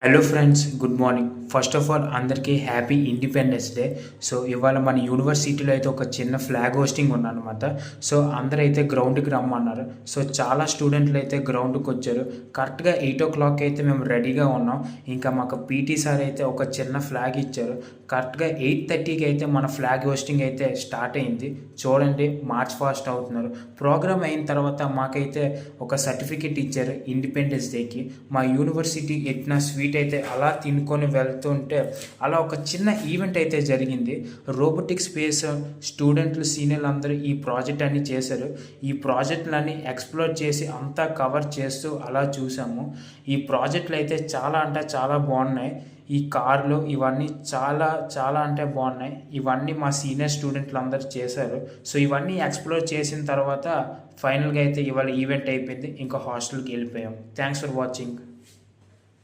Hello friends, good morning. First of all అందరికీ happy independence day. So ఇవాళ మన యూనివర్సిటీలో అయితే ఒక చిన్న ఫ్లాగ్ హోస్టింగ్ ఉందన్నమాట. సో అందరైతే గ్రౌండ్కి రమ్మన్నారు. సో చాలా స్టూడెంట్లు అయితే గ్రౌండ్కి వచ్చారు. కరెక్ట్గా 8 o'clock అయితే మేము రెడీగా ఉన్నాం. ఇంకా మాకు పీటీ సార్ అయితే ఒక చిన్న ఫ్లాగ్ ఇచ్చారు. కరెక్ట్గా 8:30కి అయితే మన ఫ్లాగ్ హోస్టింగ్ అయితే స్టార్ట్ అయింది. చూడండి, మార్చ్ ఫాస్ట్ అవుతున్నారు. ప్రోగ్రామ్ అయిన తర్వాత మాకైతే ఒక సర్టిఫికెట్ ఇచ్చారు ఇండిపెండెన్స్ డేకి. మా యూనివర్సిటీ ఎట్టిన స్వీట్ అయితే అలా తినుకొని వెళ్తుంటే అలా ఒక చిన్న ఈవెంట్ అయితే జరిగింది. రోబోటిక్ స్పేస్ స్టూడెంట్లు సీనియర్లు అందరూ ఈ ప్రాజెక్ట్ అన్ని చేశారు. ఈ ప్రాజెక్టులన్నీ ఎక్స్ప్లోర్ చేసి అంతా కవర్ చేస్తూ అలా చూసాము. ఈ ప్రాజెక్టులు అయితే చాలా అంటే చాలా బాగున్నాయి. ఈ కార్లు ఇవన్నీ చాలా చాలా అంటే బాగున్నాయి. ఇవన్నీ మా సీనియర్ స్టూడెంట్లు అందరూ చేశారు. సో ఇవన్నీ ఎక్స్ప్లోర్ చేసిన తర్వాత ఫైనల్గా అయితే ఇవాళ ఈవెంట్ అయిపోయింది. ఇంకా హాస్టల్కి వెళ్ళిపోయాం. Thanks for watching.